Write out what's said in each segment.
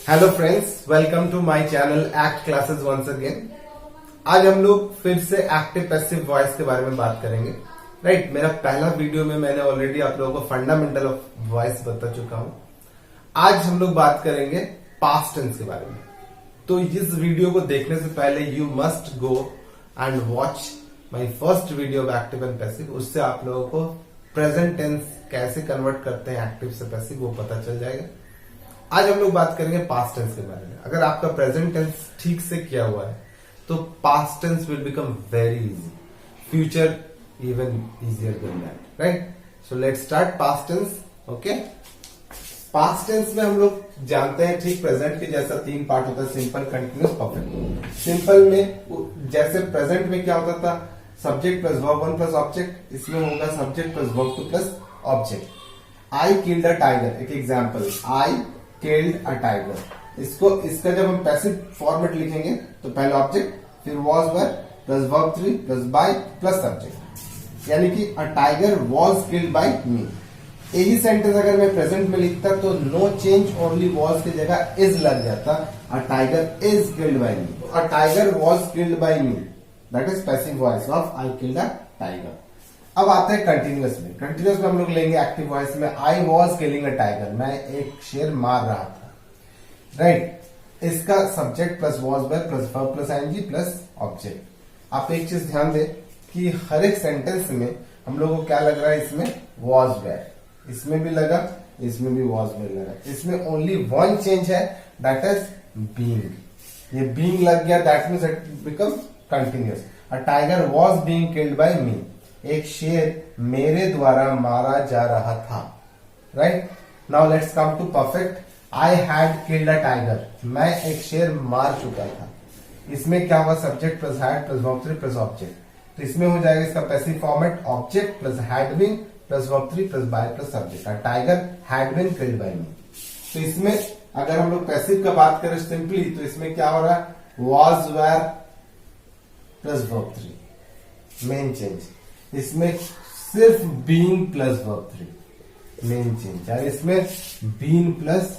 Hello friends, welcome to my channel act classes once again. आज हम लोग फिर से एक्टिव पैसिव वॉइस के बारे में बात करेंगे। राइट, मेरा पहला वीडियो में मैंने ऑलरेडी आप लोगों को फंडामेंटल ऑफ वॉइस बता चुका हूं। आज हम लोग बात करेंगे पास्ट टेंस के बारे में। तो इस वीडियो को देखने से पहले you must go and watch my first video of active and passive. उससे आप लोगों को प्रेजेंट टेंस कैसे कन्वर्ट करते हैं एक्टिव से पैसिव वो पता चल जाएगा। आज हम लोग बात करेंगे पास्ट टेंस के बारे में। अगर आपका प्रेजेंट टेंस ठीक से किया हुआ है तो past tense will become very easy, future even easier then that. Right, so let's start past tense. Okay, past tense में हम लोग जानते हैं ठीक प्रेजेंट के जैसा तीन पार्ट होता है, सिंपल, कंटिन्यूस, परफेक्ट। सिंपल में जैसे प्रेजेंट में क्या होता था, subject plus verb one plus object, इसमें होगा subject plus verb two plus object. I killed a tiger, एक एग्जाम्पल, आई किल्ड अ टाइगर। इसका जब हम पैसिव फॉर्मेट लिखेंगे तो पहले ऑब्जेक्ट, फिर was were plus verb three plus by plus subject, यानी कि a tiger was killed by me. यही सेंटेंस अगर मैं प्रेजेंट में लिखता तो नो चेंज, ओनली वॉज की जगह इज लग जाता। A tiger is killed by me, a tiger was killed by me, that is passive voice of I killed a tiger. अब आते हैं कंटिन्यूअस में। कंटिन्यूअस में हम लोग लेंगे एक्टिव वॉइस में, I was killing a tiger, मैं एक शेर मार रहा था। राइट, इसका subject plus was were plus verb plus ING plus object. आप एक चीज ध्यान दें कि हर एक सेंटेंस में हम लोग को क्या लग रहा है, इसमें वॉज वर, इसमें भी लगा, इसमें भी वॉज वर लगा। इसमें ओनली वन चेंज है, दैट इज बीइंग। ये बीइंग लग गया, that means it become continuous. A tiger was being killed by me, एक शेर मेरे द्वारा मारा जा रहा था। Right, now let's come to perfect. I had killed a tiger, मैं एक शेर मार चुका था। इसमें क्या हुआ, subject plus had plus verb three plus object. तो इसमें हो जाएगा इसका passive format, object plus had been plus verb three plus by plus subject. A tiger had been killed by me. तो इसमें अगर हम लोग पैसिव का बात करें सिंपली, तो इसमें क्या हो रहा है, was were plus verb three, main change. इसमें सिर्फ being plus verb three, main change. और इसमें being plus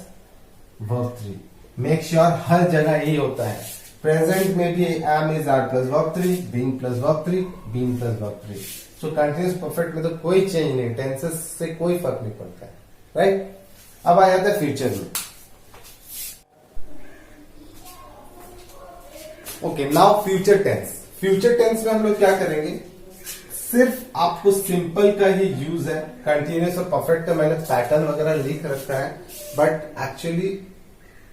verb three. Make sure हर जगह यही होता है। प्रेजेंट में भी am is are plus verb three, being plus verb three, being plus verb three. So continuous perfect में तो कोई चेंज नहीं, टेंसेस से कोई फर्क नहीं पड़ता है। राइट, अब आ जाता है फ्यूचर में। Okay, now future tense. Future tense में हम लोग क्या करेंगे, सिर्फ आपको सिंपल का ही यूज है। कंटिन्यूस और परफेक्ट का मैंने पैटर्न वगैरह लिख रखा है, but actually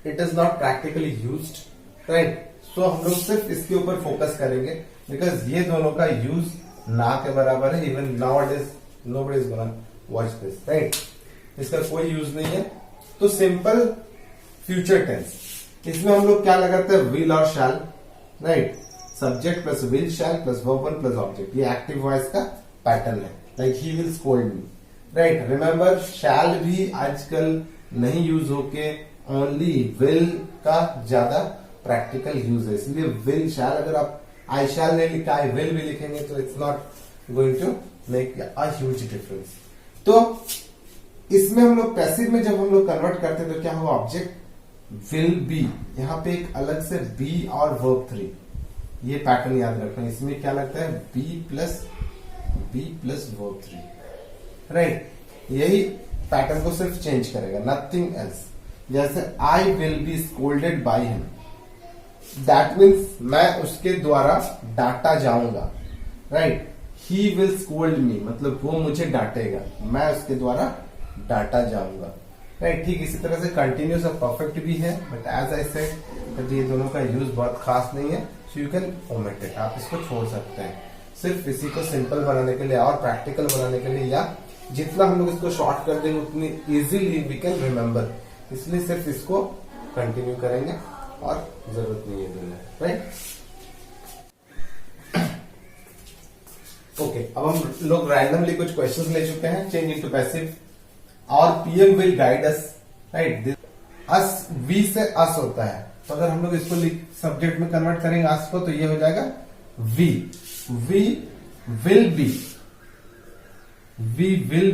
it is not practically used. Right, so हम लोग सिर्फ इसके ऊपर फोकस करेंगे, बिकॉज ये दोनों का यूज ना के बराबर है। Even now it is nobody is gonna watch this. Right, इसका कोई यूज नहीं है। तो सिंपल फ्यूचर टेंस, इसमें हम लोग क्या लगाते हैं, विल और shall. Right, subject plus will shall plus verb one plus object. ये एक्टिव वॉइस का पैटर्न है, like he will scold me. Right, remember shall भी आजकल नहीं यूज होके ओनली विल का ज्यादा प्रैक्टिकल यूज है, इसलिए विल शैल, अगर आप आई शैल नहीं लिखा, आई विल भी लिखेंगे तो it's not going to make a huge difference. तो इसमें हम लोग पैसिव में जब हम लोग कन्वर्ट करते हैं तो क्या हुआ, ऑब्जेक्ट विल बी, यहां पे एक अलग से बी और वर्ब थ्री, ये पैटर्न याद रखना। इसमें क्या लगता है, B plus verb three. Right, यही पैटर्न को सिर्फ चेंज करेगा, नथिंग एल्स। जैसे I will be scolded by him, that means मैं उसके द्वारा डांटा जाऊंगा। Right, he will scold me, मतलब वो मुझे डांटेगा, मैं उसके द्वारा डांटा जाऊंगा। राइट, ठीक इसी तरह से कंटिन्यूस और परफेक्ट भी है, बट एज आई सेड ये दोनों का यूज बहुत खास नहीं है, so you can omit it, आप इसको छोड़ सकते हैं। सिर्फ इसी को सिंपल बनाने के लिए और प्रैक्टिकल बनाने के लिए, या जितना हम लोग इसको शॉर्ट कर देंगे उतनी इजीली वी कैन रिमेम्बर, इसलिए सिर्फ इसको कंटिन्यू करेंगे और जरूरत नहीं है देना। राइट, ओके, अब हम लोग रैंडमली कुछ क्वेश्चंस ले चुके हैं, चेंज इनटू पैसिव। और PM will guide us. Right, us, we से अस होता है, तो अगर हम लोग इसको सब्जेक्ट में कन्वर्ट करेंगे अस को, तो ये हो जाएगा we will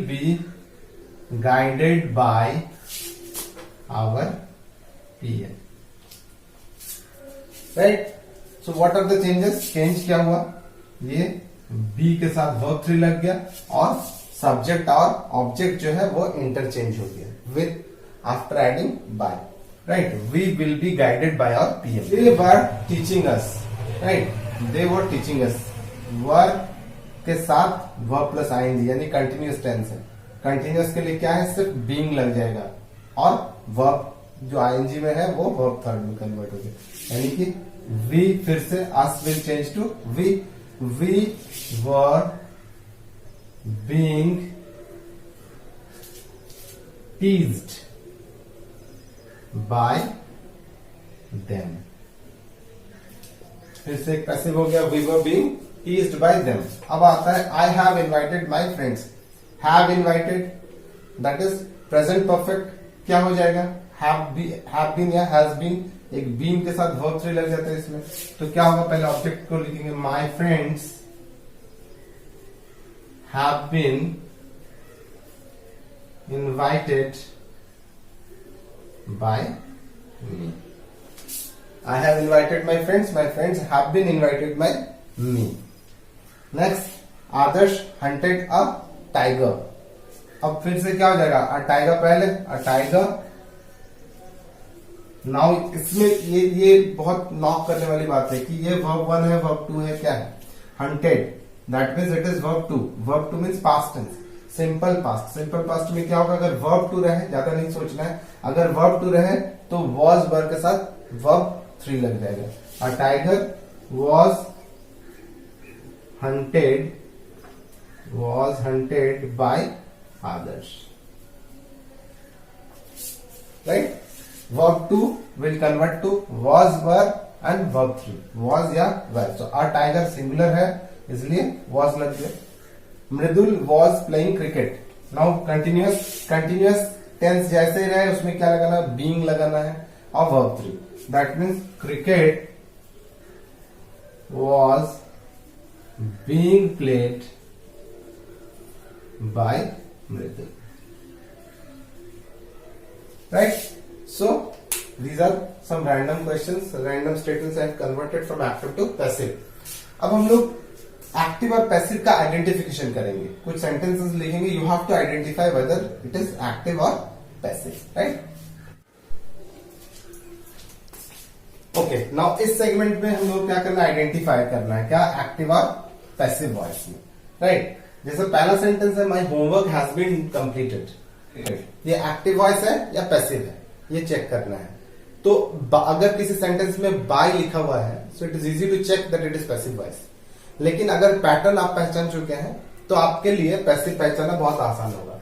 be guided by our PM, right. So what are the changes? Change क्या हुआ? ये बी के साथ वर्ब 3 लग गया और सब्जेक्ट और ऑब्जेक्ट जो है वो इंटरचेंज हो गया with after adding by, right. We will be guided by our PM. They were teaching us, right, they were teaching us. Verb के साथ वर्ब प्लस आईएनजी यानी कंटिन्यूअस टेंस है। कंटिन्यूअस के लिए क्या है? सिर्फ बीइंग लग जाएगा और वर्ब जो आईएनजी में है वो वर्ब थर्ड में कन्वर्ट हो गया, यानी कि वी फिर से us will change to we were being teased by them. फिर से एक पैसिव हो गया, we were being teased by them. अब आता है I have invited my friends. Have invited that is present perfect, क्या हो जाएगा? हैव बीन या हैज बीन, एक बीन के साथ वर्ब 3 लग जाता है इसमें, तो क्या होगा? पहले ऑब्जेक्ट को लिखेंगे, my friends have been invited by me. I have invited my friends have been invited by me. Next, Adarsh hunted a tiger. अब फिर से क्या हो जाएगा? a tiger पहले, a tiger. Now इसमें ये बहुत नॉक करने वाली बात है कि ये verb 1 है, verb 2 है, क्या है? hunted. That means it is verb 2. Verb 2 means past tense. Simple past. Simple past में क्या होगा? अगर verb 2 रहे, ज्यादा नहीं सोचना है, अगर verb 2 रहे तो was verb के साथ verb 3 लग जाएगा। A tiger was hunted by others, right? Verb 2 will convert to was, were and verb 3, was या were. So a tiger singular है इसलिए was लग गया। मृदुल was playing cricket. Now continuous tense जैसे ही रहे उसमें क्या लगाना? being लगाना है और verb 3. That means cricket was being played by Mridul. Right? So these are some random questions, random statements I have converted from active to passive. अब हम लोग एक्टिव और पैसिव का आइडेंटिफिकेशन करेंगे। कुछ सेंटेंसेस लिखेंगे, you have to identify whether it is active और passive, right? Okay, now इस सेगमेंट में हम लोग क्या करना है? आइडेंटिफाई करना है क्या एक्टिव और पैसिव वॉइस में, राइट? जैसे पहला सेंटेंस है, my homework has been completed. ये एक्टिव वॉइस है या पैसिव है, ये चेक करना है। तो अगर किसी सेंटेंस में बाय लिखा हुआ है, so it is easy to check that it is passive voice. लेकिन अगर पैटर्न आप पहचान चुके हैं तो आपके लिए पैसिव पहचानना बहुत आसान होगा।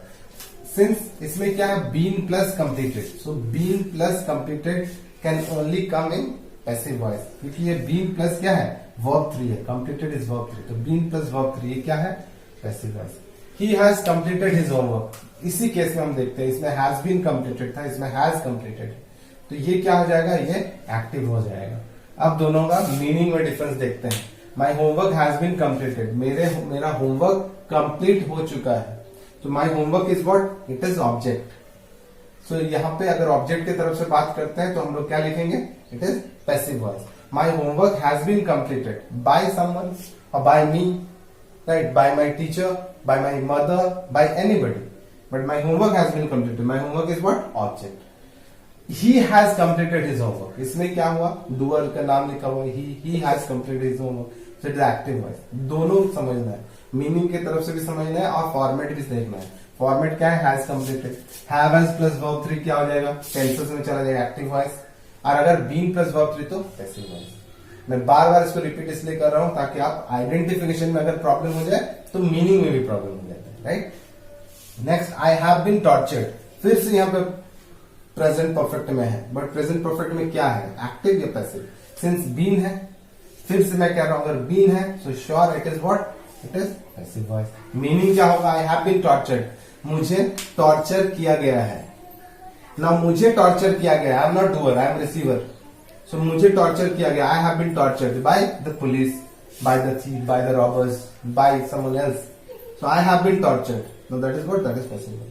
सिंस इसमें क्या है? Been plus completed, so been plus completed can only come in passive voice, क्योंकि ये बीन प्लस क्या है? वर्ब 3 है, कंप्लीटेड इज वर्ब 3, तो बीन प्लस वर्ब 3 ये क्या है? Passive voice. He has completed his homework, इसी केस में हम देखते हैं, इसमें हैज बीन कंप्लीटेड था, इसमें हैज कंप्लीटेड, तो ये क्या हो जाएगा? ये एक्टिव हो जाएगा। अब दोनों का मीनिंग में डिफरेंस देखते हैं। My homework has been completed, मेरा होमवर्क कंप्लीट हो चुका है, तो my homework is what? It is object. So यहाँ पे अगर ऑब्जेक्ट की तरफ से बात करते हैं तो हम लोग क्या लिखेंगे? It is passive voice. My homework has been completed by someone और by me, right? By my teacher, by my mother, by anybody, but my homework has been completed. My homework is what? Object. He has completed his homework, इसमें क्या हुआ? Doer का नाम लिखा हुआ, he has completed his homework, so it is active voice. दोनों समझना है, मीनिंग की तरफ से भी समझना है और फॉर्मेट भी देखना है। फॉर्मेट क्या है? Has completed, have has plus verb 3 क्या हो जाएगा? टेंसेस में चला जाएगा, एक्टिव वॉइस। और अगर बीन प्लस वर्ब 3 तो पैसिव वॉइस। मैं बार बार इसको रिपीट इसलिए कर रहा हूं ताकि आप आइडेंटिफिकेशन में अगर प्रॉब्लम हो जाए तो मीनिंग में भी प्रॉब्लम हो जाता है, right? Next, I have been tortured, फिर से यहाँ पे प्रेजेंट परफेक्ट में है, बट प्रेजेंट परफेक्ट में क्या है? एक्टिव या पैसिव? सिंस बीन है, फिर से मैं कह रहा हूं अगर बीन है so sure it is what? It is passive voice. Meaning क्या होगा? आई हैव बीन टॉर्चर्ड, मुझे टॉर्चर किया गया है। ना मुझे टॉर्चर किया गया, I am not doer, I am receiver. So मुझे टॉर्चर किया गया, I have been tortured by the police, by the thief, by the robbers, by someone else. So I have been tortured, no that is what? That is passive voice.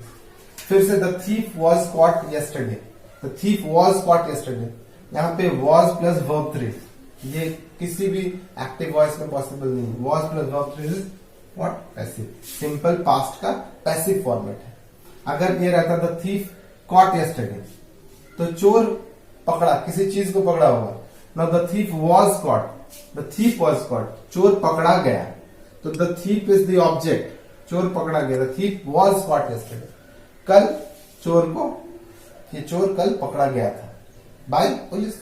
फिर से the thief was caught yesterday, the thief was caught yesterday, यहाँ पे was plus verb 3, ये किसी भी active voice में possible नहीं। Was plus verb 3 is what? Passive, simple past का पैसिव फॉर्मेट है। अगर ये रहता द थीफ कॉट यस्टरडे, तो चोर पकड़ा, किसी चीज को पकड़ा होगा। Now the thief was caught, the thief was caught, चोर पकड़ा गया, तो the thief is the object, चोर पकड़ा गया, the thief was caught yesterday. कल चोर को, ये चोर कल पकड़ा गया था, by police,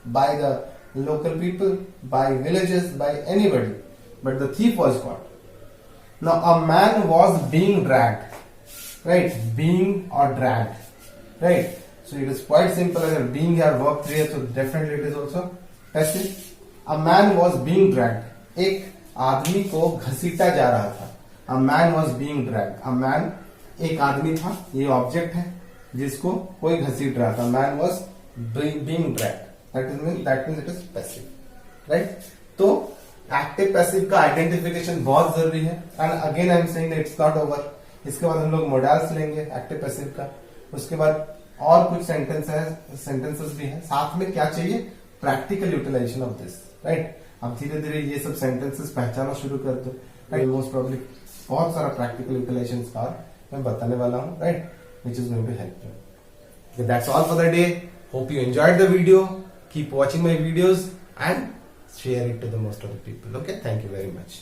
by the local people, by villages, by anybody, but the thief was caught. Now a man was being dragged, right? Being or dragged, right? So it is quite simple. Agar being here verb 3 है, so definitely it is also passive. A man was being dragged. एक आदमी को घसीटा जा रहा था. A man was being dragged. A man एक आदमी था, ये ऑब्जेक्ट है जिसको कोई घसीट रहा था. Man was being dragged. That means it is passive, right? तो एक्टिव पैसिव का आइडेंटिफिकेशन बहुत जरूरी है. And again I am saying it's not over. इसके बाद हम लोग मॉडल्स लेंगे एक्टिव पैसिव का, उसके बाद और कुछ सेंटेंसेस भी हैं. साथ में क्या चाहिए? Practical utilization of this, right? अब धीरे धीरे ये सब सेंटेंसेस पहचाना शुरू कर दो, राइट? मोस्ट प्रोबेबली बहुत सारा प्रैक्टिकल यूटिलाइजेशन का मैं बताने वाला हूँ, right? Which is going to help you. That's all for the day. Hope you enjoyed the video. Keep watching my videos and share it to the most of the people. Okay, thank you very much.